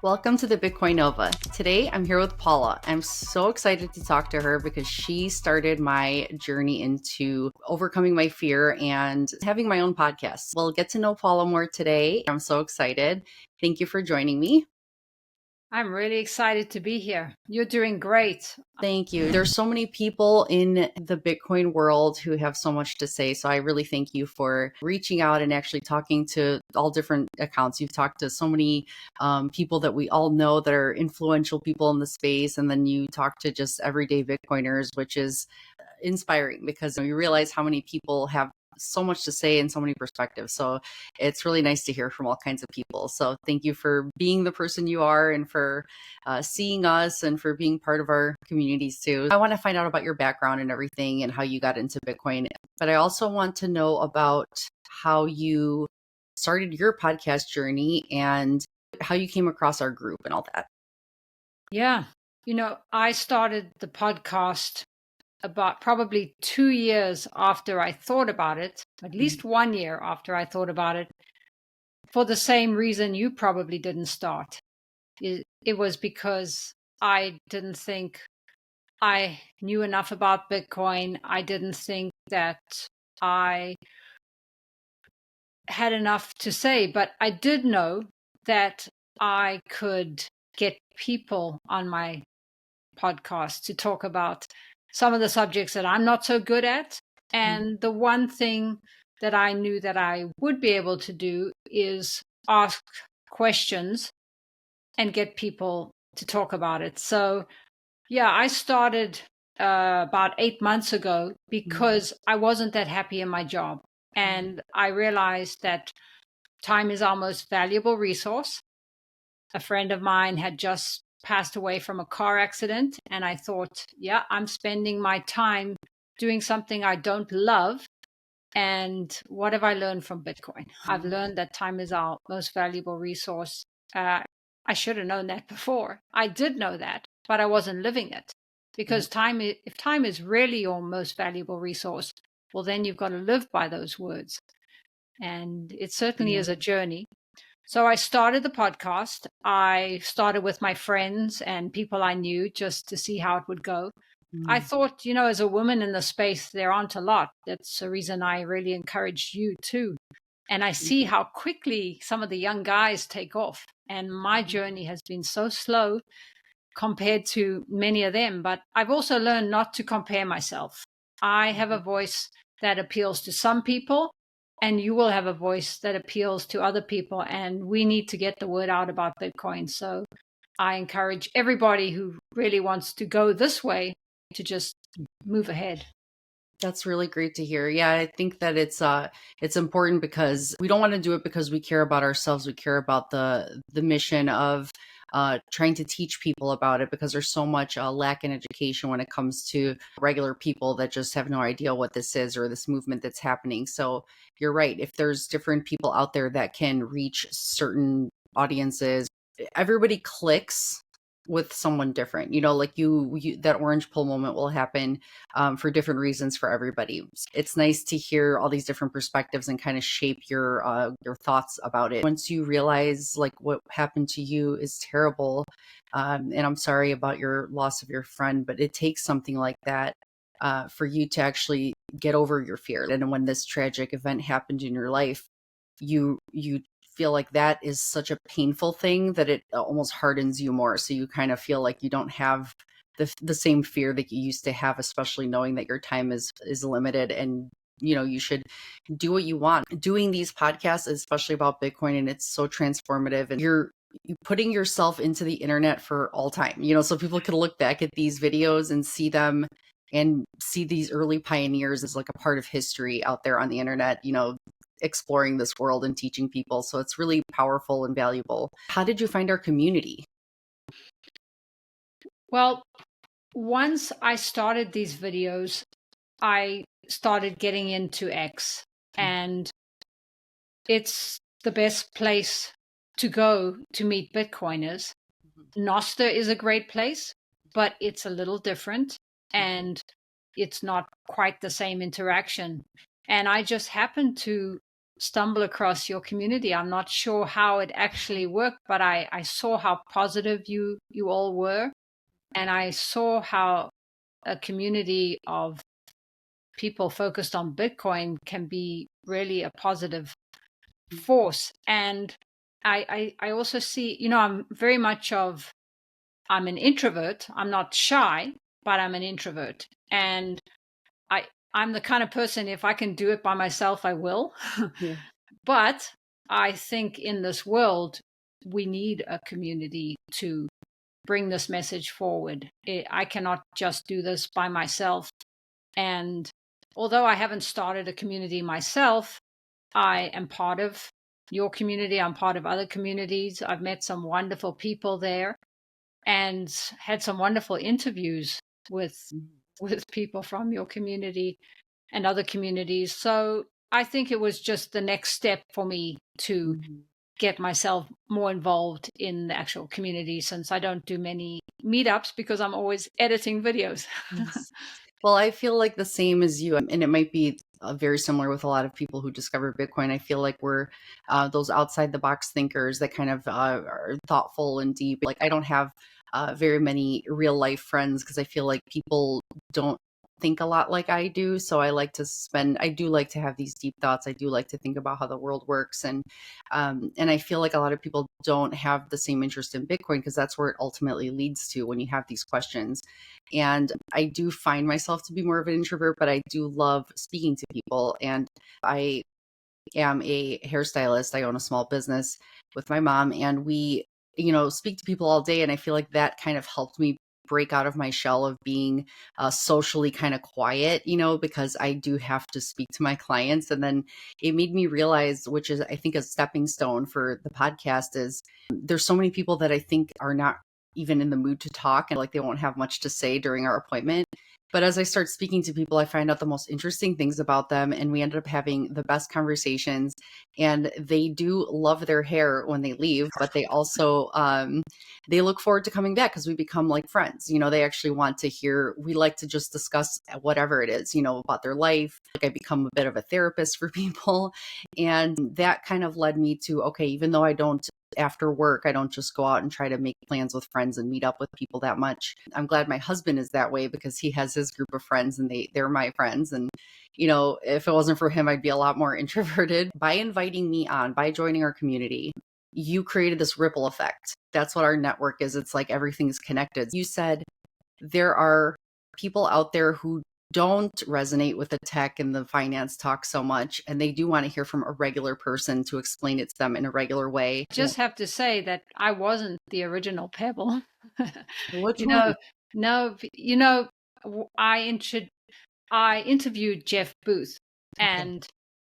Welcome to the Bitcoin Nova. Today, I'm here with Paula. I'm so excited to talk to her because she started my journey into overcoming my fear and having my own podcast. We'll get to know Paula more today. I'm so excited. Thank you for joining me. I'm really excited to be here. You're doing great. Thank you. There's so many people in the Bitcoin world who have so much to say. So I really thank you for reaching out and actually talking to all different accounts. You've talked to so many people that we all know that are influential people in the space. And then you talk to just everyday Bitcoiners, which is inspiring because you realize how many people have so much to say and so many perspectives. So it's really nice to hear from all kinds of people. So thank you for being the person you are and for seeing us and for being part of our communities too. I want to find out about your background and everything and how you got into Bitcoin. But I also want to know about how you started your podcast journey and how you came across our group and all that. Yeah. I started the podcast about probably 2 years after I thought about it, at least 1 year after I thought about it, for the same reason you probably didn't start. It was because I didn't think I knew enough about Bitcoin. I didn't think that I had enough to say, but I did know that I could get people on my podcast to talk about some of the subjects that I'm not so good at. And the one thing that I knew that I would be able to do is ask questions and get people to talk about it. So, yeah, I started about 8 months ago because I wasn't that happy in my job. And I realized that time is our most valuable resource. A friend of mine had just passed away from a car accident. And I thought, yeah, I'm spending my time doing something I don't love. And what have I learned from Bitcoin? I've learned that time is our most valuable resource. I should have known that before. I did know that, but I wasn't living it. Because if time is really your most valuable resource, well, then you've got to live by those words. And it certainly is a journey. So I started the podcast. I started with my friends and people I knew just to see how it would go. I thought, as a woman in the space, there aren't a lot. That's the reason I really encouraged you too. And I see how quickly some of the young guys take off. And my journey has been so slow compared to many of them. But I've also learned not to compare myself. I have a voice that appeals to some people, and you will have a voice that appeals to other people. And we need to get the word out about Bitcoin. So I encourage everybody who really wants to go this way to just move ahead. That's really great to hear. Yeah, I think that it's important because we don't want to do it because we care about ourselves. We care about the mission of trying to teach people about it because there's so much lack in education when it comes to regular people that just have no idea what this is or this movement that's happening. So you're right. If there's different people out there that can reach certain audiences, everybody clicks with someone different, like you that orange pill moment will happen for different reasons for everybody. It's nice to hear all these different perspectives and kind of shape your thoughts about it. Once you realize like what happened to you is terrible, and I'm sorry about your loss of your friend, but it takes something like that for you to actually get over your fear. And when this tragic event happened in your life, you feel like that is such a painful thing that it almost hardens you more. So you kind of feel like you don't have the same fear that you used to have, especially knowing that your time is limited and you should do what you want. Doing these podcasts, especially about Bitcoin, and it's so transformative, and you're putting yourself into the internet for all time, so people could look back at these videos and see them and see these early pioneers as like a part of history out there on the internet, exploring this world and teaching people. So it's really powerful and valuable. How did you find our community? Well, once I started these videos, I started getting into X, and it's the best place to go to meet Bitcoiners. Nostr is a great place, but it's a little different and it's not quite the same interaction. And I just happened to stumble across your community. I'm not sure how it actually worked, but I saw how positive you all were. And I saw how a community of people focused on Bitcoin can be really a positive force. And I also see, I'm an introvert. I'm not shy, but I'm an introvert. And I'm the kind of person, if I can do it by myself, I will. Yeah. But I think in this world, we need a community to bring this message forward. I cannot just do this by myself. And although I haven't started a community myself, I am part of your community. I'm part of other communities. I've met some wonderful people there and had some wonderful interviews with people from your community and other communities. So I think it was just the next step for me to get myself more involved in the actual community, since I don't do many meetups because I'm always editing videos. Yes. Well, I feel like the same as you, and it might be very similar with a lot of people who discover Bitcoin. I feel like we're those outside the box thinkers that kind of are thoughtful and deep. Like I don't have very many real life friends because I feel like people don't think a lot like I do. So I do like to have these deep thoughts. I do like to think about how the world works. And I feel like a lot of people don't have the same interest in Bitcoin because that's where it ultimately leads to when you have these questions. And I do find myself to be more of an introvert, but I do love speaking to people. And I am a hairstylist. I own a small business with my mom, and we, speak to people all day. And I feel like that kind of helped me break out of my shell of being socially kind of quiet, because I do have to speak to my clients. And then it made me realize, which is, I think, a stepping stone for the podcast, is there's so many people that I think are not even in the mood to talk and like they won't have much to say during our appointment. But as I start speaking to people, I find out the most interesting things about them. And we ended up having the best conversations. And they do love their hair when they leave, but they also, they look forward to coming back because we become like friends. They actually want to hear, we like to just discuss whatever it is, about their life. Like I become a bit of a therapist for people. And that kind of led me to, okay, even though after work, I don't just go out and try to make plans with friends and meet up with people that much. I'm glad my husband is that way because he has his group of friends and they're my friends. And, if it wasn't for him, I'd be a lot more introverted. By inviting me on, by joining our community, you created this ripple effect. That's what our network is. It's like everything's connected. You said there are people out there who don't resonate with the tech and the finance talk so much, and they do want to hear from a regular person to explain it to them in a regular way. Just have to say that I wasn't the original Pebble. Which one? No, I interviewed Jeff Booth, and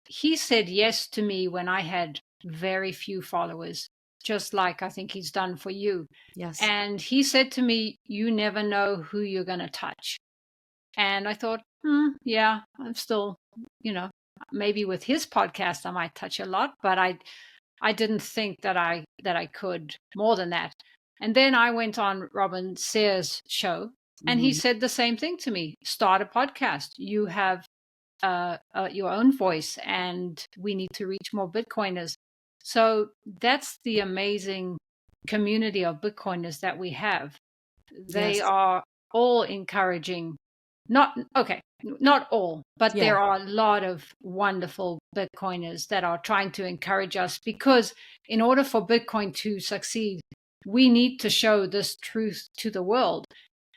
he said yes to me when I had very few followers, just like I think he's done for you. Yes. And he said to me, you never know who you're going to touch. And I thought, yeah, I'm still, maybe with his podcast, I might touch a lot, but I didn't think that I could more than that. And then I went on Robin Sayers' show, and he said the same thing to me. Start a podcast. You have your own voice, and we need to reach more Bitcoiners. So that's the amazing community of Bitcoiners that we have. They Yes. are all encouraging. Not all, but Yeah. there are a lot of wonderful Bitcoiners that are trying to encourage us, because in order for Bitcoin to succeed, we need to show this truth to the world.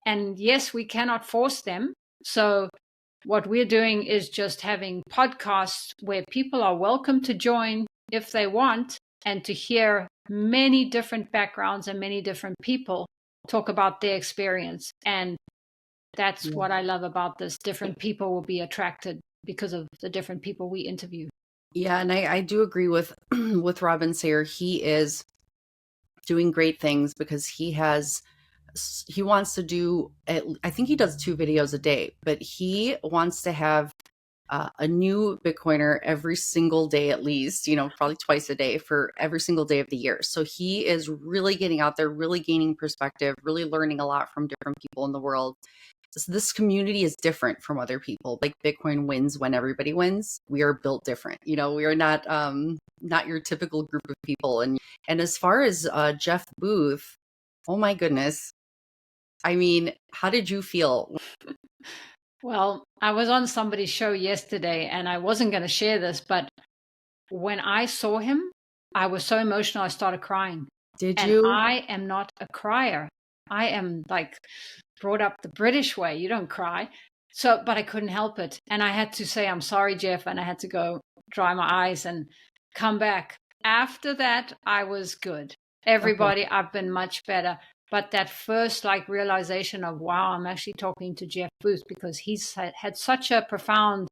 And yes, we cannot force them. So what we're doing is just having podcasts where people are welcome to join if they want, and to hear many different backgrounds and many different people talk about their experience. And that's what I love about this. Different people will be attracted because of the different people we interview. Yeah, and I do agree with with Robin Sayer. He is doing great things because he wants to do, I think he does 2 videos a day, but he wants to have a new Bitcoiner every single day, at least, probably twice a day for every single day of the year. So he is really getting out there, really gaining perspective, really learning a lot from different people in the world. this community is different from other people. Like Bitcoin wins when everybody wins. We are built different. You know, we are not your typical group of people. And as far as Jeff Booth, oh my goodness. I mean, how did you feel? Well, I was on somebody's show yesterday and I wasn't going to share this, but when I saw him, I was so emotional I started crying. Did And you? I am not a crier. I am like brought up the British way. You don't cry. So, but I couldn't help it. And I had to say, I'm sorry, Jeff. And I had to go dry my eyes and come back. After that, I was good. Okay. Everybody, I've been much better. But that first like realization of, wow, I'm actually talking to Jeff Booth because he's had such a profound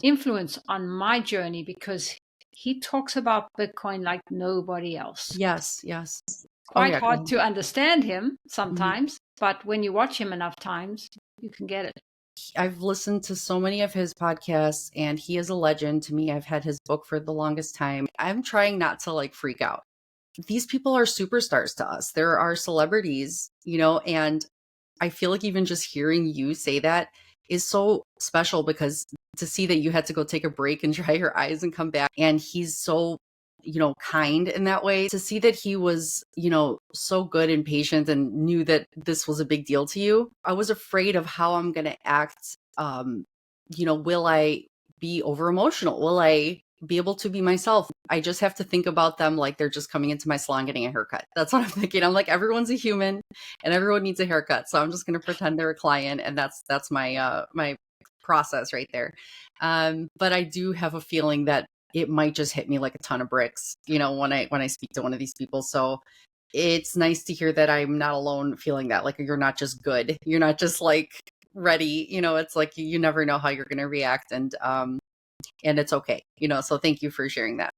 influence on my journey because he talks about Bitcoin like nobody else. Yes, yes. Oh Quite yeah, go hard ahead. to understand him Mhm. sometimes, but when you watch him enough times, you can get it. I've listened to so many of his podcasts and he is a legend to me. I've had his book for the longest time. I'm trying not to like freak out. These people are superstars to us. There are celebrities, you know, and I feel like even just hearing you say that is so special because to see that you had to go take a break and dry your eyes and come back and he's so, you know, kind in that way, to see that he was, you know, so good and patient and knew that this was a big deal to you. I was afraid of how I'm going to act. You know, will I be over emotional? Will I be able to be myself? I just have to think about them like they're just coming into my salon getting a haircut. That's what I'm thinking. I'm like, everyone's a human and everyone needs a haircut. So I'm just going to pretend they're a client. And that's my, my process right there. But I do have a feeling that it might just hit me like a ton of bricks, you know, when I speak to one of these people. So it's nice to hear that I'm not alone feeling that. Like, you're not just good. You're not just like ready. You know, it's like you never know how you're going to react, and it's okay. You know, so thank you for sharing that.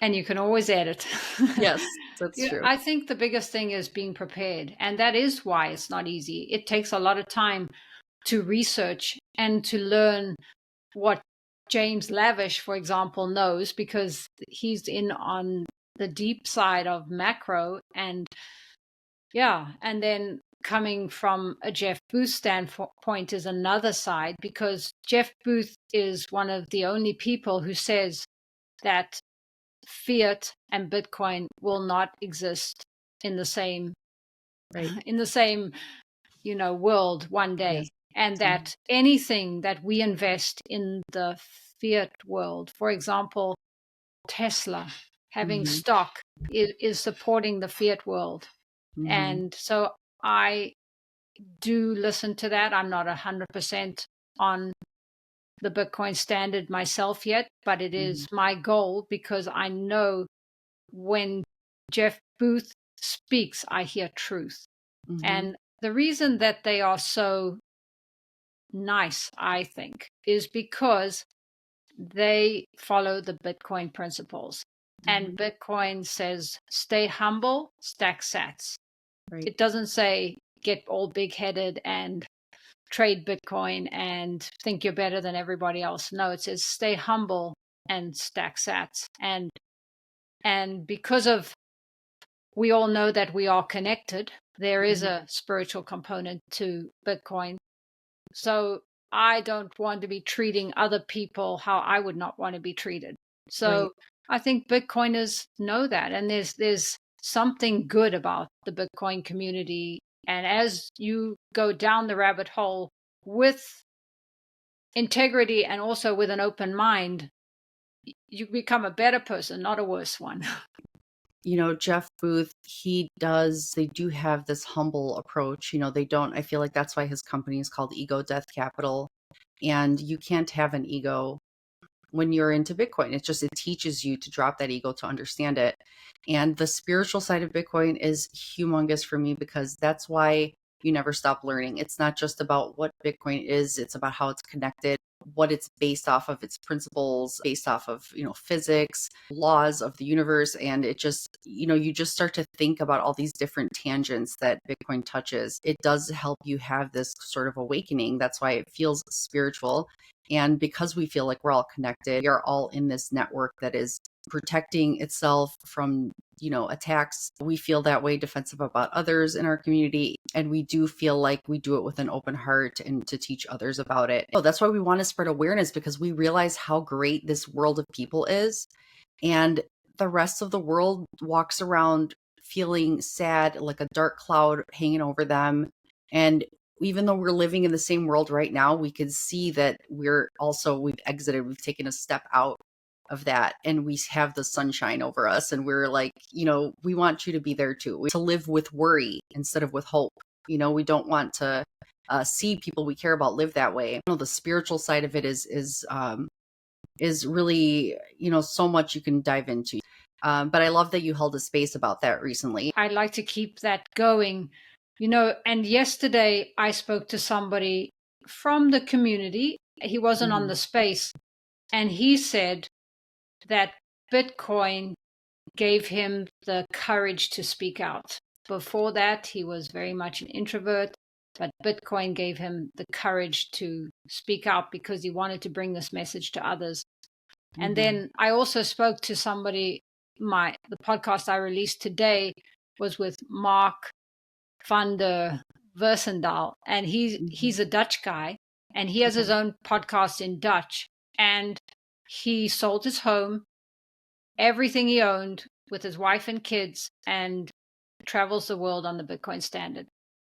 And you can always edit. Yes, that's Yeah, true. I think the biggest thing is being prepared. And that is why it's not easy. It takes a lot of time to research and to learn what James Lavish, for example, knows because he's in on the deep side of macro. And yeah, and then coming from a Jeff Booth standpoint is another side because Jeff Booth is one of the only people who says that fiat and Bitcoin will not exist in the same Right. in the same world one day, Yes. and Mhm. that anything that we invest in the fiat world, for example, Tesla having Mhm. stock is supporting the fiat world. Mhm. And so I do listen to that. I'm not 100% on the Bitcoin standard myself yet, but it is Mhm. my goal because I know when Jeff Booth speaks, I hear truth. Mhm. And the reason that they are so nice, I think, is because they follow the Bitcoin principles. And Mhm. Bitcoin says, stay humble, stack sats. Right. It doesn't say get all big headed and trade Bitcoin and think you're better than everybody else. No, it says stay humble and stack sats. And because of we all know that we are connected, there is Mhm. a spiritual component to Bitcoin. So I don't want to be treating other people how I would not want to be treated. Right. So I think Bitcoiners know that, and there's something good about the Bitcoin community. And as you go down the rabbit hole with integrity and also with an open mind, you become a better person, not a worse one. You know, Jeff Booth, they do have this humble approach. You know, they don't, I feel like that's why his company is called Ego Death Capital. And you can't have an ego when you're into Bitcoin. It's just, it teaches you to drop that ego to understand it. And the spiritual side of Bitcoin is humongous for me because that's why you never stop learning. It's not just about what Bitcoin is, it's about how it's connected, what it's based off of, its principles, based off of, you know, physics, laws of the universe. And it just, you know, you just start to think about all these different tangents that Bitcoin touches. It does help you have this sort of awakening. That's why it feels spiritual. And because we feel like we're all connected, we are all in this network that is protecting itself from, attacks. We feel that way, defensive about others in our community. And we do feel like we do it with an open heart and to teach others about it. So that's why we want to spread awareness, because we realize how great this world of people is. And the rest of the world walks around feeling sad, like a dark cloud hanging over them. And even though we're living in the same world right now, we can see that we've exited, we've taken a step out of that, and we have the sunshine over us. And we're like, we want you to be there too, to live with worry instead of with hope. We don't want to see people we care about live that way. The spiritual side of it is really, so much you can dive into. But I love that you held a space about that recently. I'd like to keep that going, and yesterday I spoke to somebody from the community. He wasn't on the space, and he said that Bitcoin gave him the courage to speak out. Before that, he was very much an introvert, but Bitcoin gave him the courage to speak out because he wanted to bring this message to others. And then I also spoke to somebody, the podcast I released today was with Mark van der Versendaal, and he's a Dutch guy, and he has his own podcast in Dutch, and he sold his home, everything he owned, with his wife and kids, and travels the world on the Bitcoin standard.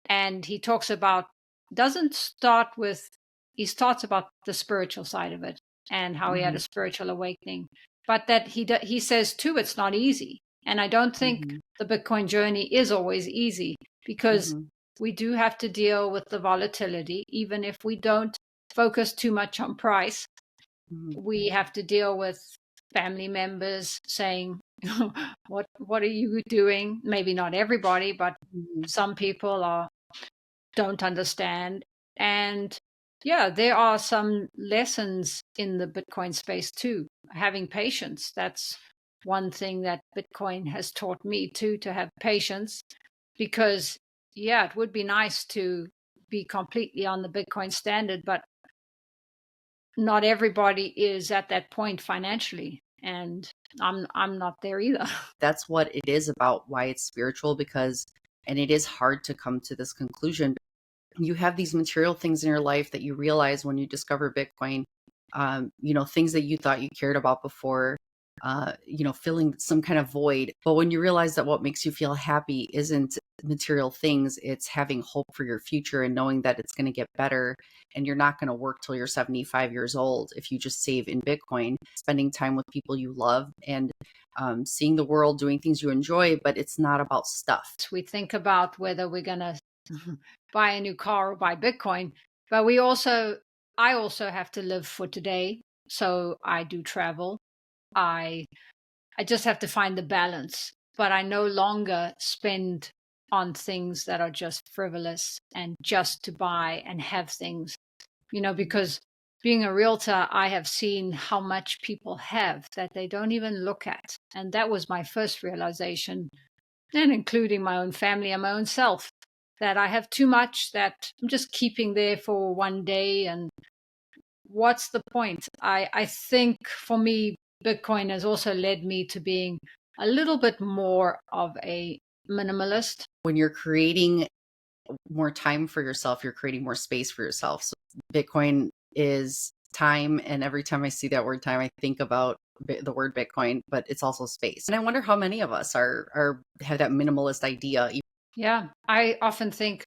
And he talks about, he starts about the spiritual side of it and how he had a spiritual awakening, but that he says too, it's not easy. And I don't think the Bitcoin journey is always easy, because we do have to deal with the volatility. Even if we don't focus too much on price, we have to deal with family members saying, what are you doing? Maybe not everybody, but some people don't understand. And yeah, there are some lessons in the Bitcoin space too. Having patience, that's one thing that Bitcoin has taught me too, to have patience, because yeah, it would be nice to be completely on the Bitcoin standard, but not everybody is at that point financially, and I'm not there either. That's what it is about, why it's spiritual, and it is hard to come to this conclusion. You have these material things in your life that you realize when you discover Bitcoin, things that you thought you cared about before, filling some kind of void. But when you realize that what makes you feel happy isn't material things, it's having hope for your future and knowing that it's going to get better, and you're not going to work till you're 75 years old if you just save in Bitcoin, spending time with people you love, and seeing the world, doing things you enjoy. But it's not about stuff. We think about whether we're going to buy a new car or buy Bitcoin, but I also have to live for today. So I do travel. I just have to find the balance, but I no longer spend on things that are just frivolous and just to buy and have things, because being a realtor, I have seen how much people have that they don't even look at. And that was my first realization, and including my own family and my own self, that I have too much that I'm just keeping there for one day. And what's the point? I think for me, Bitcoin has also led me to being a little bit more of a minimalist. When you're creating more time for yourself, you're creating more space for yourself. So Bitcoin is time. And every time I see that word time, I think about the word Bitcoin, but it's also space. And I wonder how many of us have that minimalist idea. Yeah, I often think,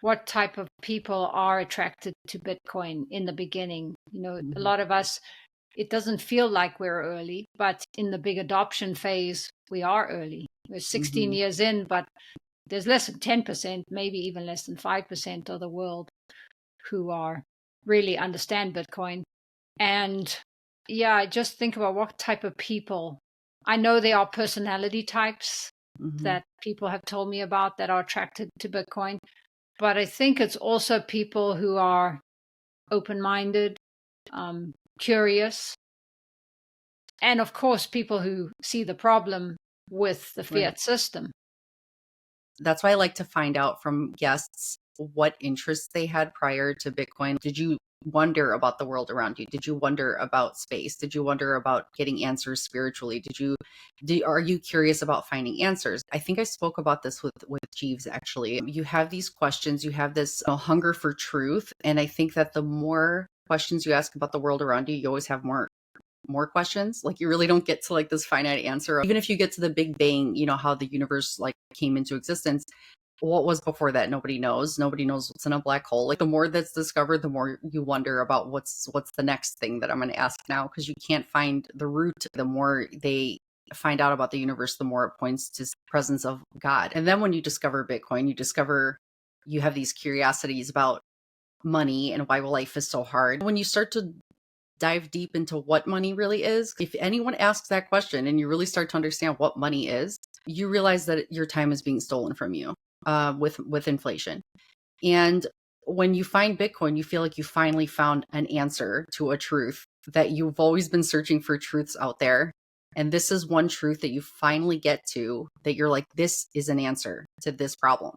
what type of people are attracted to Bitcoin in the beginning? A lot of us, it doesn't feel like we're early, but in the big adoption phase, we are early. We're 16 years in, but there's less than 10%, maybe even less than 5% of the world who really understand Bitcoin. And yeah, I just think about what type of people. I know there are personality types that people have told me about that are attracted to Bitcoin, but I think it's also people who are open-minded, curious, and of course, people who see the problem with the fiat system. That's why I like to find out from guests what interests they had prior to Bitcoin? Did you wonder about the world around you? Did you wonder about space? Did you wonder about getting answers spiritually? Are you curious about finding answers? I think I spoke about this with Jeeves actually. You have these questions, you have this hunger for truth, and I think that the more questions you ask about the world around you, you always have more questions. Like you really don't get to like this finite answer. Even if you get to the Big Bang, how the universe like came into existence, what was before that? Nobody knows. Nobody knows what's in a black hole. Like the more that's discovered, the more you wonder about what's the next thing that I'm going to ask now, because you can't find the root. The more they find out about the universe, the more it points to the presence of God. And then when you discover Bitcoin, you have these curiosities about money and why life is so hard. When you start to dive deep into what money really is, if anyone asks that question and you really start to understand what money is, you realize that your time is being stolen from you with inflation. And when you find Bitcoin, you feel like you finally found an answer to a truth that you've always been searching for truths out there. And this is one truth that you finally get to, that you're like, this is an answer to this problem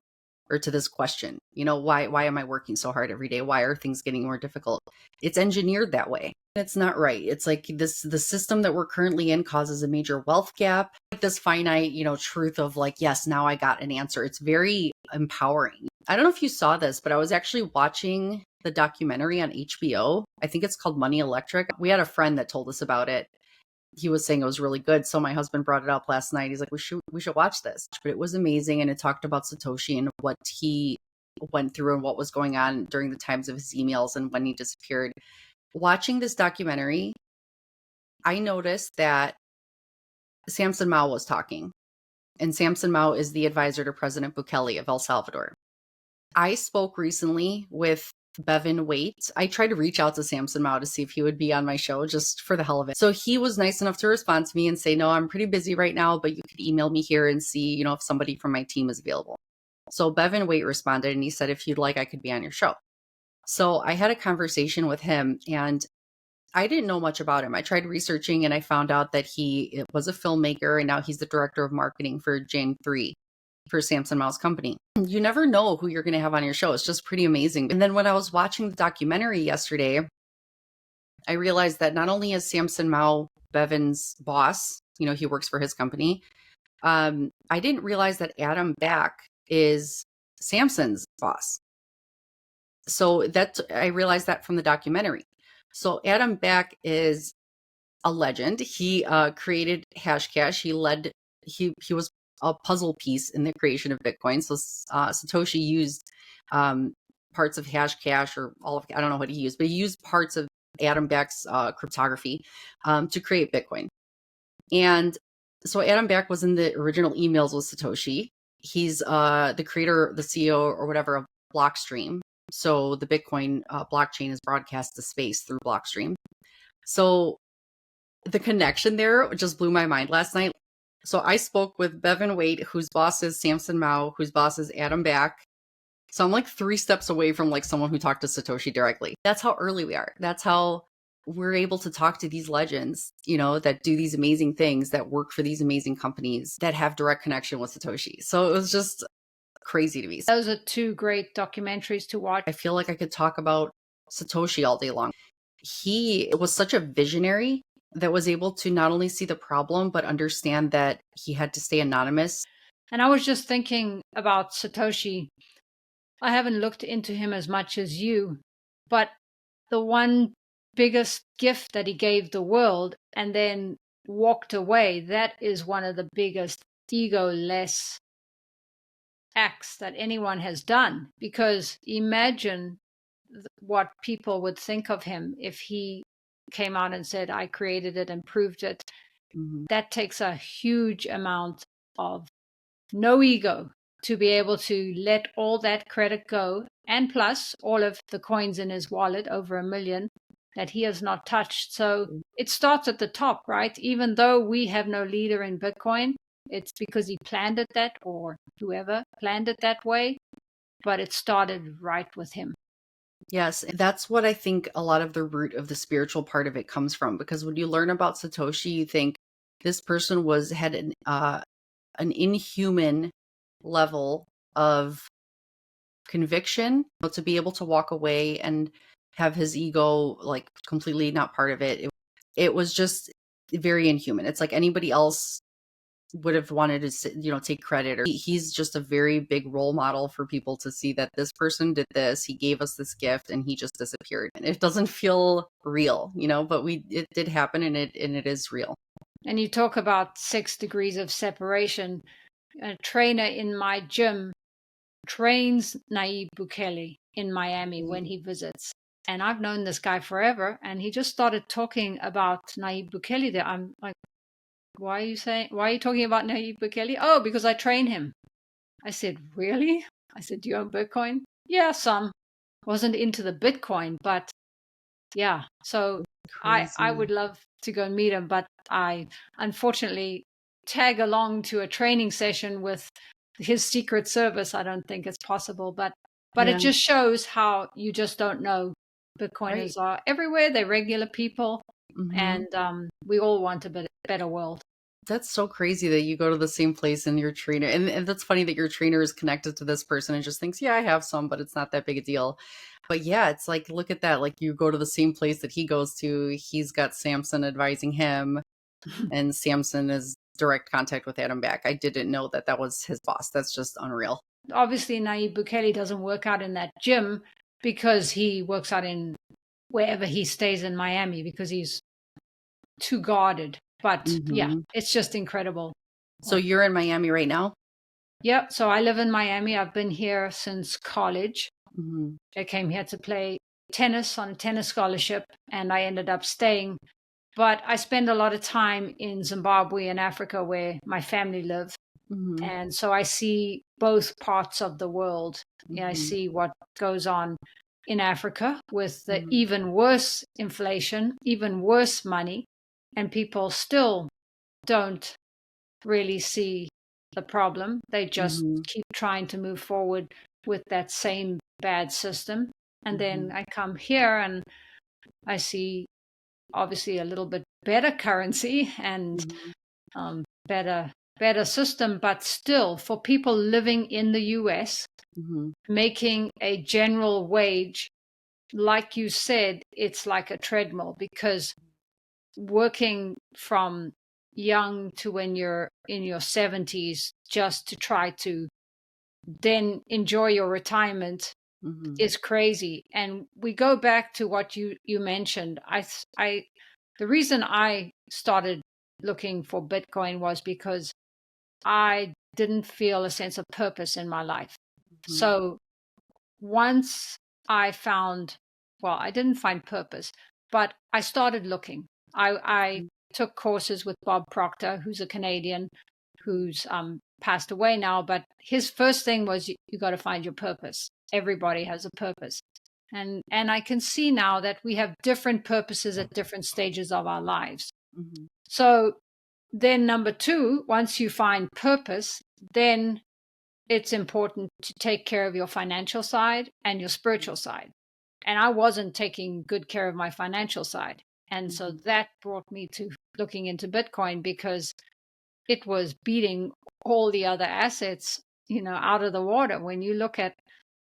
or to this question. Why am I working so hard every day? Why are things getting more difficult? It's engineered that way. It's not right. It's like the system that we're currently in causes a major wealth gap. Like this finite, truth of like, yes, now I got an answer. It's very empowering. I don't know if you saw this, but I was actually watching the documentary on HBO. I think it's called Money Electric. We had a friend that told us about it. He was saying it was really good. So my husband brought it up last night. He's like, we should watch this. But it was amazing. And it talked about Satoshi and what he went through and what was going on during the times of his emails and when he disappeared. Watching this documentary, I noticed that Samson Mao was talking. And Samson Mao is the advisor to President Bukele of El Salvador. I spoke recently with Bevan Waite. I tried to reach out to Samson Mao to see if he would be on my show just for the hell of it. So he was nice enough to respond to me and say, no, I'm pretty busy right now, but you could email me here and see, if somebody from my team is available. So Bevan Waite responded and he said, if you'd like, I could be on your show. So I had a conversation with him and I didn't know much about him. I tried researching and I found out that he was a filmmaker and now he's the director of marketing for Jane 3 for Samson Mao's company. You never know who you're going to have on your show. It's just pretty amazing. And then when I was watching the documentary yesterday, I realized that not only is Samson Mao Bevan's boss, he works for his company. I didn't realize that Adam Back is Samson's boss. So I realized that from the documentary. So Adam Back is a legend. He created Hashcash. He was a puzzle piece in the creation of Bitcoin. So Satoshi used parts of Hashcash or I don't know what he used, but he used parts of Adam Back's cryptography to create Bitcoin. And so Adam Back was in the original emails with Satoshi. He's the creator, the CEO or whatever of Blockstream. So the Bitcoin blockchain is broadcast to space through Blockstream. So the connection there just blew my mind last night. So I spoke with Bevan Waite, whose boss is Samson Mao, whose boss is Adam Back. So I'm like 3 steps away from like someone who talked to Satoshi directly. That's how early we are. That's how we're able to talk to these legends, that do these amazing things, that work for these amazing companies, that have direct connection with Satoshi. So it was just crazy to me. Those are 2 great documentaries to watch. I feel like I could talk about Satoshi all day long. He was such a visionary that was able to not only see the problem, but understand that he had to stay anonymous. And I was just thinking about Satoshi. I haven't looked into him as much as you, but the one biggest gift that he gave the world and then walked away, that is one of the biggest ego-less acts that anyone has done. Because imagine what people would think of him if he came out and said, I created it and proved it. Mm-hmm. That takes a huge amount of no ego to be able to let all that credit go. And plus all of the coins in his wallet, over 1 million, that he has not touched. So it starts at the top, right? Even though we have no leader in Bitcoin, it's because he planned it that, or whoever planned it that way. But it started right with him. Yes, that's what I think a lot of the root of the spiritual part of it comes from. Because when you learn about Satoshi, you think this person had an inhuman level of conviction, but to be able to walk away and have his ego like completely not part of it. It was just very inhuman. It's like anybody else would have wanted to, take credit, or he's just a very big role model for people to see that this person did this, he gave us this gift, and he just disappeared. And it doesn't feel real, but it did happen, and it is real. And you talk about 6 degrees of separation. A trainer in my gym trains Nayib Bukele in Miami when he visits. And I've known this guy forever, and he just started talking about Nayib Bukele there. I'm like, why are you talking about Nayib Bukele? Oh, because I train him. I said, really? I said, do you own Bitcoin? Yeah, some. Wasn't into the Bitcoin, but yeah. So I would love to go meet him, but I unfortunately tag along to a training session with his Secret Service. I don't think it's possible, but it just shows how you just don't know. Bitcoiners are everywhere. They're regular people, and we all want a better world. That's so crazy that you go to the same place and your trainer, and that's funny that your trainer is connected to this person and just thinks, yeah, I have some, but it's not that big a deal. But yeah, it's like, look at that. Like, you go to the same place that he goes to. He's got Samson advising him, and Samson is direct contact with Adam Back. I didn't know that was his boss. That's just unreal. Obviously, Nayib Bukele doesn't work out in that gym because he works out in wherever he stays in Miami because he's too guarded. But yeah, it's just incredible. So you're in Miami right now? Yeah. So I live in Miami. I've been here since college. I came here to play tennis on a tennis scholarship, and I ended up staying. But I spend a lot of time in Zimbabwe and Africa where my family live. And so I see both parts of the world. I see what goes on in Africa with the even worse inflation, even worse money, and people still don't really see the problem. They just keep trying to move forward with that same bad system. And then I come here and I see obviously a little bit better currency and better system, but still for people living in the US, making a general wage, like you said, it's like a treadmill, because working from young to when you're in your 70s just to try to then enjoy your retirement is crazy. And we go back to what you mentioned. The reason I started looking for Bitcoin was because I didn't feel a sense of purpose in my life. So once I found, well, I didn't find purpose, but I started looking. I took courses with Bob Proctor, who's a Canadian, who's passed away now, but his first thing was you got to find your purpose. Everybody has a purpose. And I can see now that we have different purposes at different stages of our lives. So then number 2, once you find purpose, then it's important to take care of your financial side and your spiritual side. And I wasn't taking good care of my financial side. And so that brought me to looking into Bitcoin, because it was beating all the other assets, out of the water. When you look at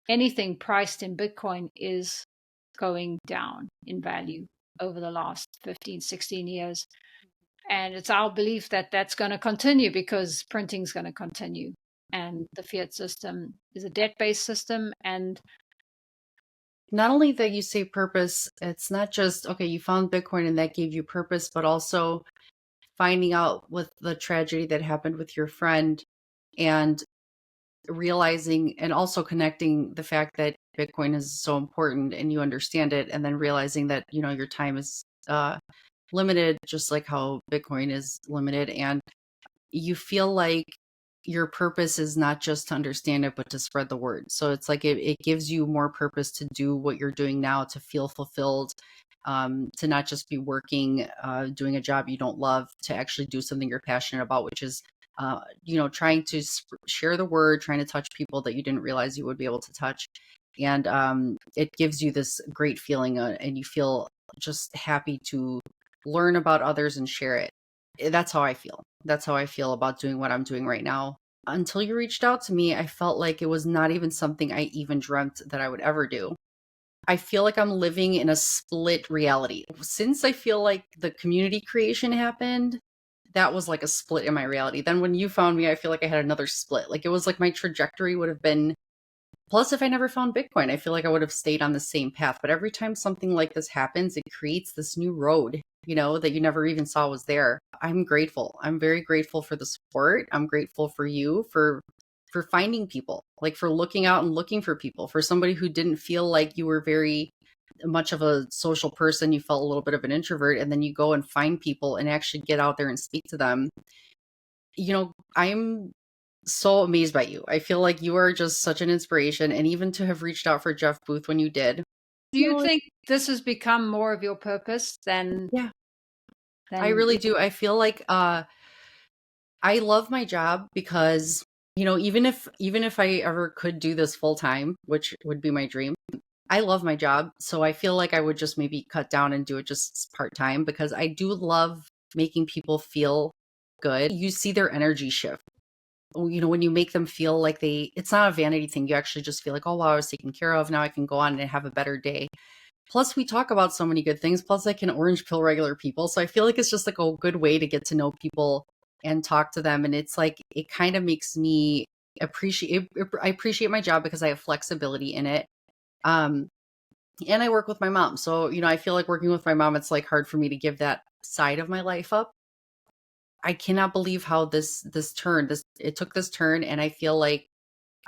anything priced in Bitcoin is going down in value over the last 15, 16 years. And it's our belief that that's going to continue because printing is going to continue. And the fiat system is a debt-based system. And not only that you say purpose, it's not just, okay, you found Bitcoin and that gave you purpose, but also finding out with the tragedy that happened with your friend and realizing and also connecting the fact that Bitcoin is so important and you understand it, and then realizing that, your time is limited, just like how Bitcoin is limited. And you feel like your purpose is not just to understand it, but to spread the word. So it's like it gives you more purpose to do what you're doing now, to feel fulfilled, to not just be working, doing a job you don't love, to actually do something you're passionate about, which is, trying to share the word, trying to touch people that you didn't realize you would be able to touch. And it gives you this great feeling, and you feel just happy to learn about others and share it. That's how I feel. That's how I feel about doing what I'm doing right now. until you reached out to me, I felt like it was not even something I even dreamt that I would ever do. I feel like I'm living in a split reality. Since I feel like the community creation happened, that was like a split in my reality. Then when you found me, I feel like I had another split. Like it was like my trajectory would have been. Plus, if I never found Bitcoin, I feel like I would have stayed on the same path. But every time something like this happens, it creates this new road, that you never even saw was there. I'm grateful. I'm very grateful for the support. I'm grateful for you for finding people, like for looking out and looking for people, for somebody who didn't feel like you were very much of a social person. You felt a little bit of an introvert, and then you go and find people and actually get out there and speak to them. I'm so amazed by you. I feel like you are just such an inspiration. And even to have reached out for Jeff Booth when you did, Do you think this has become more of your purpose than? yeah, I Than really do. I feel like I love my job because, even if I ever could do this full time, which would be my dream, I love my job. So I feel like I would just maybe cut down and do it just part time because I do love making people feel good. You see their energy shift. When you make them feel like it's not a vanity thing. You actually just feel like, oh, wow, I was taken care of. Now I can go on and have a better day. Plus, we talk about so many good things. Plus, I can orange pill regular people. So I feel like it's just like a good way to get to know people and talk to them. And it's like, it kind of makes me I appreciate my job because I have flexibility in it. Um, and I work with my mom. So, I feel like working with my mom, it's like hard for me to give that side of my life up. I cannot believe how it took this turn, and I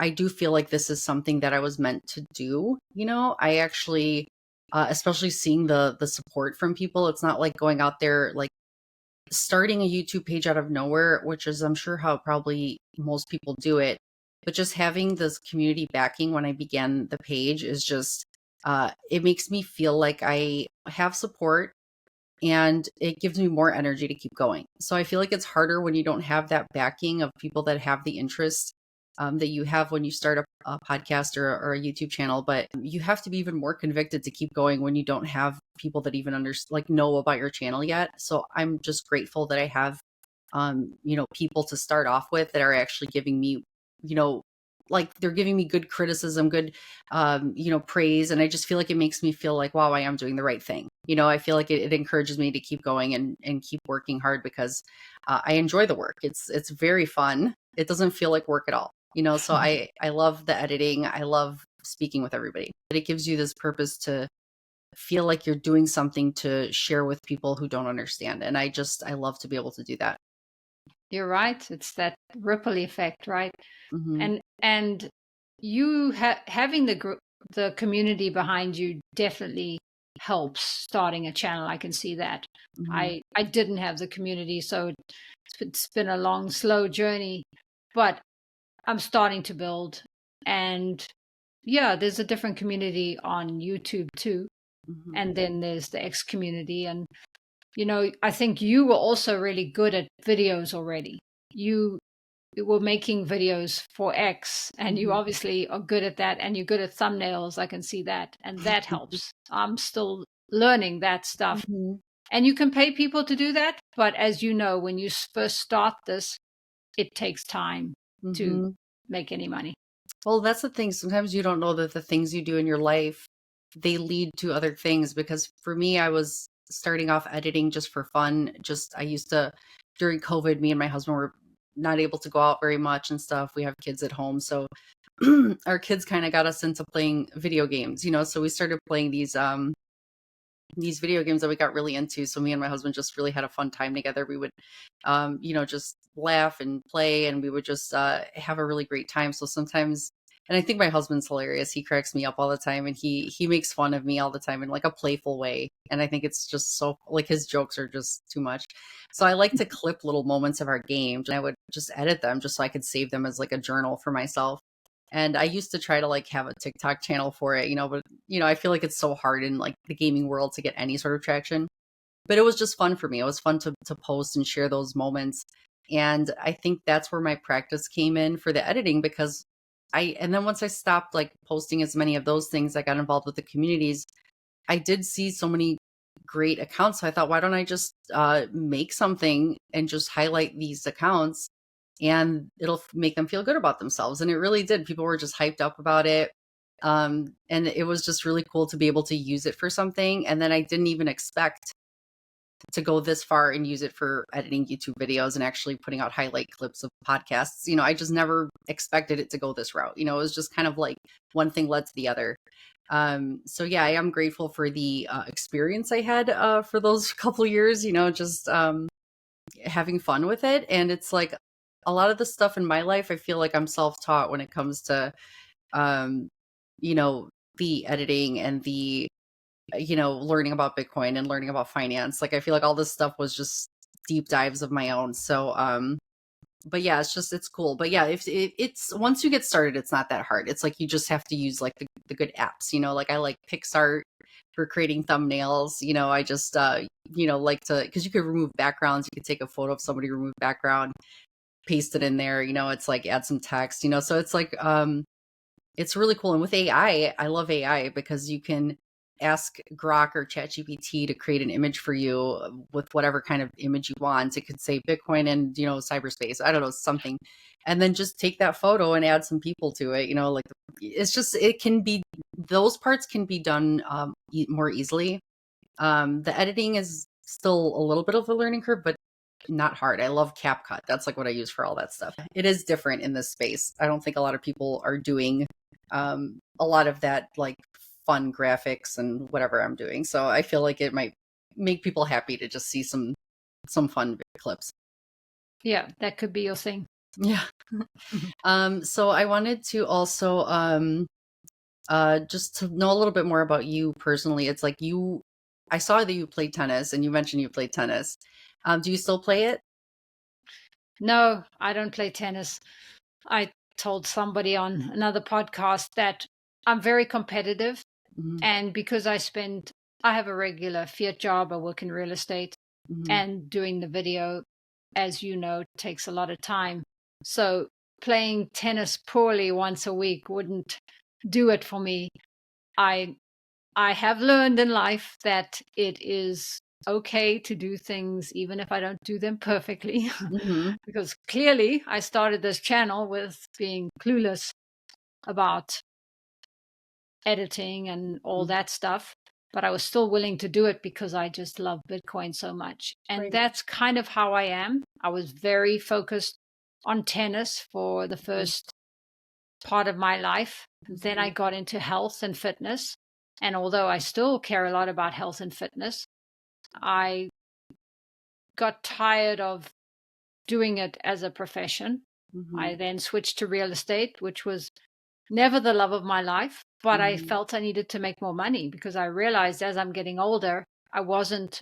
do feel like this is something that I was meant to do. I actually, especially seeing the support from people. It's not like going out there like starting a YouTube page out of nowhere, which is I'm sure how probably most people do it. But just having this community backing when I began the page is just it makes me feel like I have support and it gives me more energy to keep going. So I feel like it's harder when you don't have that backing of people that have the interest that you have when you start a podcast or a YouTube channel. But you have to be even more convicted to keep going when you don't have people that even know about your channel yet. So I'm just grateful that I have, people to start off with that are actually giving me, you know, like they're giving me good criticism, good, praise. And I just feel like it makes me feel like, wow, I am doing the right thing. I feel like it encourages me to keep going and keep working hard because I enjoy the work. It's very fun. It doesn't feel like work at all. So I love the editing. I love speaking with everybody. But it gives you this purpose to feel like you're doing something to share with people who don't understand. And I love to be able to do that. You're right. It's that ripple effect, right? Hmm. And you having the community behind you definitely helps starting a channel. I can see that. Hmm. I didn't have the community, so it's been a long, slow journey, but I'm starting to build. And yeah, there's a different community on YouTube too. Hmm. And then there's the X community. And, I think you were also really good at videos already. You were making videos for X, and you Hmm. obviously are good at that. And you're good at thumbnails. I can see that. And that helps. I'm still learning that stuff. Hmm. And you can pay people to do that. But as you know, when you first start this, it takes time to Hmm. make any money. Well, that's the thing. Sometimes you don't know that the things you do in your life, they lead to other things. Because for me, I was starting off editing just for fun. I used to, during COVID, me and my husband were not able to go out very much and stuff. We have kids at home. So our kids kind of got us into playing video games, so we started playing these video games that we got really into. So me and my husband just really had a fun time together. We would, just laugh and play, and we would just have a really great time. So sometimes, and I think my husband's hilarious. He cracks me up all the time, and he makes fun of me all the time in like a playful way. And I think it's just so like his jokes are just too much. So I like to clip little moments of our games, and I would just edit them just so I could save them as like a journal for myself. And I used to try to like have a TikTok channel for it, but I feel like it's so hard in like the gaming world to get any sort of traction. But it was just fun for me. It was fun to post and share those moments. And I think that's where my practice came in for the editing because and then once I stopped like posting as many of those things, I got involved with the communities. I did see so many great accounts. So I thought, why don't I just make something and just highlight these accounts and it'll make them feel good about themselves. And it really did. People were just hyped up about it. And it was just really cool to be able to use it for something. And then I didn't even expect to go this far and use it for editing YouTube videos and actually putting out highlight clips of podcasts. I just never expected it to go this route. It was just kind of like one thing led to the other. So yeah, I am grateful for the experience I had for those couple years, just having fun with it. And it's like a lot of the stuff in my life, I feel like I'm self-taught when it comes to, um, the editing and the learning about Bitcoin and learning about finance. Like I feel like all this stuff was just deep dives of my own. So but yeah, it's cool. But yeah, if it's once you get started, it's not that hard. It's like you just have to use like the good apps, like I like PixArt for creating thumbnails. I just like to, because you could remove backgrounds, you could take a photo of somebody, remove background, paste it in there, it's like add some text, so it's like it's really cool. And with AI, I love AI because you can ask Grok or ChatGPT to create an image for you with whatever kind of image you want. It could say Bitcoin and, cyberspace. I don't know, something. And then just take that photo and add some people to it. Like it's just, it can be, those parts can be done more easily. The editing is still a little bit of a learning curve, but not hard. I love CapCut. That's like what I use for all that stuff. It is different in this space. I don't think a lot of people are doing a lot of that like fun graphics and whatever I'm doing. So I feel like it might make people happy to just see some fun clips. Yeah, that could be your thing. Yeah. So I wanted to also just to know a little bit more about you personally. It's like I saw that you played tennis and you mentioned you played tennis. Do you still play it? No, I don't play tennis. I told somebody on another podcast that I'm very competitive. Mm-hmm. And because I have a regular fiat job, I work in real estate, Mm-hmm. and doing the video, as you know, takes a lot of time. So playing tennis poorly once a week wouldn't do it for me. I have learned in life that it is okay to do things even if I don't do them perfectly. Mm-hmm. Because clearly I started this channel with being clueless about editing and all that stuff, but I was still willing to do it because I just love Bitcoin so much. And Right. that's kind of how I am. I was very focused on tennis for the first part of my life. Then I got into health and fitness. And although I still care a lot about health and fitness, I got tired of doing it as a profession. Mm-hmm. I then switched to real estate, which was never the love of my life, but I felt I needed to make more money because I realized as I'm getting older, I wasn't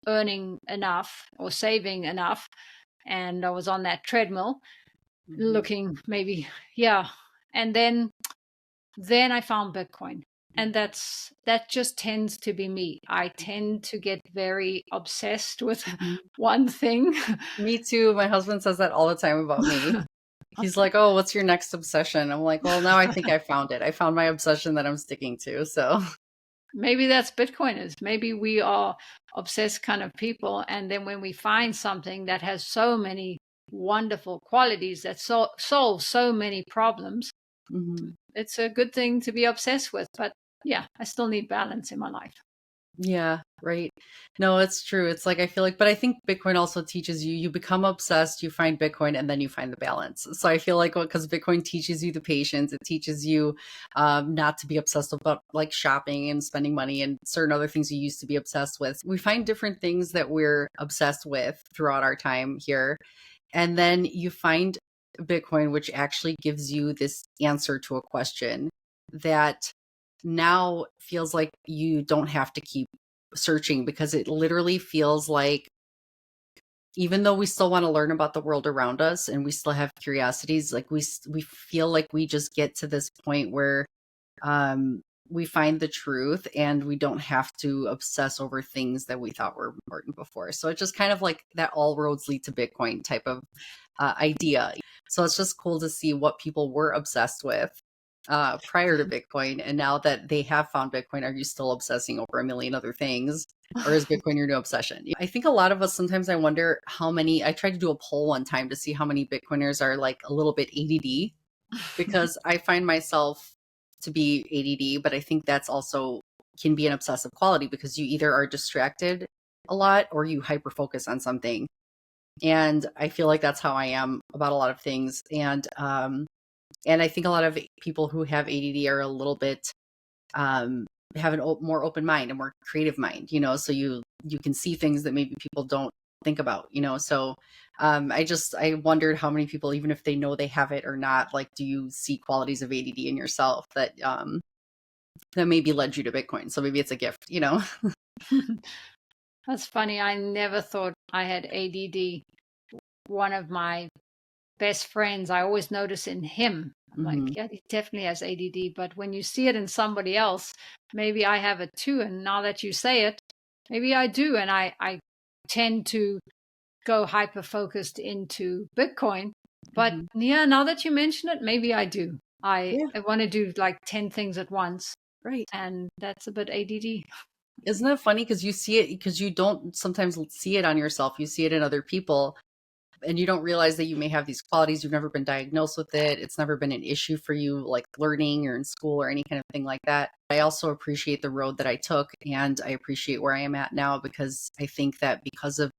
earning enough or saving enough. And I was on that treadmill looking maybe, yeah. And then I found Bitcoin. And that just tends to be me. I tend to get very obsessed with one thing. Me too. My husband says that all the time about me. He's like, "Oh, what's your next obsession?" I'm like, "Well, now I think I found it. I found my obsession that I'm sticking to." So, Maybe that's Bitcoiners. Maybe we are obsessed kind of people. And then when we find something that has so many wonderful qualities that solves so many problems, it's a good thing to be obsessed with. But yeah, I still need balance in my life. yeah, right. No, it's true. It's like I feel like, but I think Bitcoin also teaches you become obsessed, you find Bitcoin, and then you find the balance. So I feel like because Bitcoin teaches you the patience, it teaches you not to be obsessed about like shopping and spending money and certain other things you used to be obsessed with. We find different things that we're obsessed with throughout our time here. And then you find Bitcoin, which actually gives you this answer to a question that now feels like you don't have to keep searching, because it literally feels like, even though we still want to learn about the world around us and we still have curiosities, like we feel like we just get to this point where we find the truth and we don't have to obsess over things that we thought were important before. So it's just kind of like that all roads lead to Bitcoin type of idea. So it's just cool to see what people were obsessed with prior to Bitcoin. And now that they have found Bitcoin, are you still obsessing over a million other things? or is Bitcoin your new obsession? I think a lot of us, sometimes I wonder how many, I tried to do a poll one time to see how many Bitcoiners are like a little bit ADD, because I find myself to be ADD, but I think that's also can be an obsessive quality because you either are distracted a lot or you hyper focus on something. And I feel like that's how I am about a lot of things. And I think a lot of people who have ADD are a little bit have an more open mind, a more creative mind, so you can see things that maybe people don't think about, so I wondered how many people, even if they know they have it or not, like, do you see qualities of ADD in yourself that maybe led you to Bitcoin? So maybe it's a gift. That's funny. I never thought I had ADD. One of my best friends, I always notice in him, I'm like, Hmm. yeah, he definitely has ADD. But when you see it in somebody else, maybe I have it too. And now that you say it, maybe I do. And I tend to go hyper focused into Bitcoin. But Hmm. yeah, now that you mention it, maybe I do. I Yeah, want to do like 10 things at once. right. And that's a bit ADD. Isn't that funny? Because you see it, because you don't sometimes see it on yourself, you see it in other people, and you don't realize that you may have these qualities. You've never been diagnosed with it. It's never been an issue for you, like learning or in school or any kind of thing like that. I also appreciate the road that I took, and I appreciate where I am at now, because I think that because of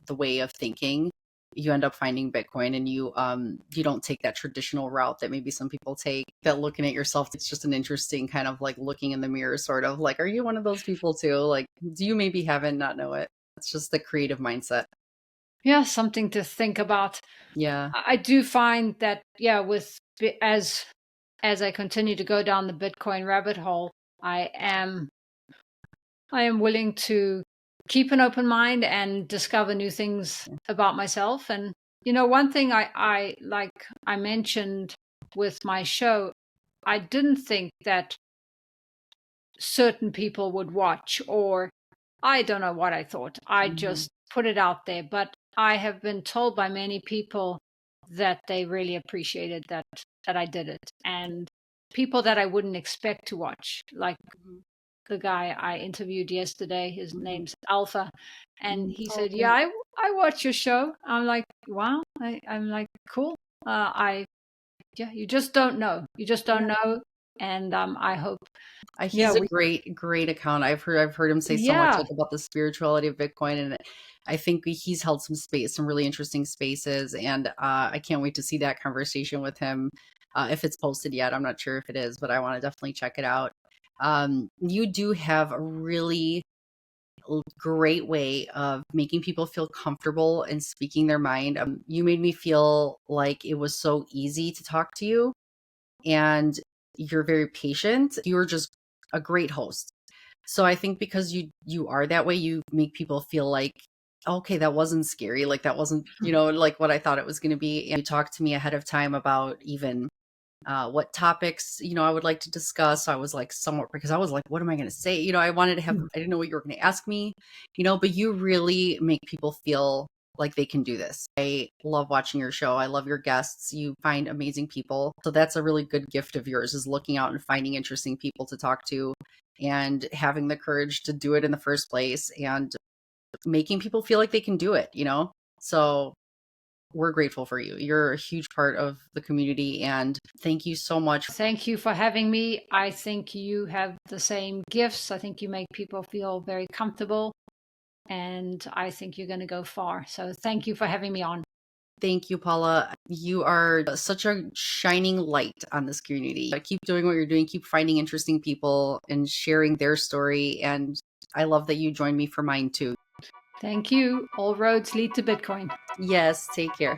the way of thinking, you end up finding Bitcoin, and you don't take that traditional route that maybe some people take. That looking at yourself, it's just an interesting kind of like looking in the mirror, sort of like, are you one of those people too? Like, do you maybe have it and not know it? It's just the creative mindset. Yeah, something to think about. Yeah. I do find that, yeah, as I continue to go down the Bitcoin rabbit hole, I am I am willing to keep an open mind and discover new things about myself. And one thing I like I mentioned with my show, I didn't think that certain people would watch, or I don't know what I thought. I Mhm. just put it out there, but I have been told by many people that they really appreciated that I did it, and people that I wouldn't expect to watch, like Mhm. the guy I interviewed yesterday. His Mhm. name's Alpha, and Mhm. he Oh, said, "Yeah, great. I watch your show." I'm like, "Wow!" I'm like, "Cool." I Yeah, you just don't know. You just don't Yeah. know, and I hope, yeah, He's a great account. I've heard him say so much, yeah. like, about the spirituality of Bitcoin, and I think he's held some really interesting spaces, and I can't wait to see that conversation with him. If it's posted yet, I'm not sure if it is, but I want to definitely check it out. You do have a really great way of making people feel comfortable and speaking their mind. You made me feel like it was so easy to talk to you, and you're very patient. You're just a great host. So I think because you are that way, you make people feel like, okay, that wasn't scary. Like, that wasn't, like what I thought it was going to be. And you talked to me ahead of time about even what topics, I would like to discuss. So I was like somewhat, because I was like, what am I going to say? I wanted to have, I didn't know what you were going to ask me, but you really make people feel like they can do this. I love watching your show. I love your guests. You find amazing people. So that's a really good gift of yours, is looking out and finding interesting people to talk to and having the courage to do it in the first place and making people feel like they can do it. So we're grateful for you. You're a huge part of the community, and thank you so much. Thank you for having me. I think you have the same gifts. I think you make people feel very comfortable, and I think you're going to go far. So thank you for having me on. Thank you, Paula. You are such a shining light on this community. Keep doing what you're doing. Keep finding interesting people and sharing their story. And I love that you joined me for mine too. Thank you. All roads lead to Bitcoin. Yes, take care.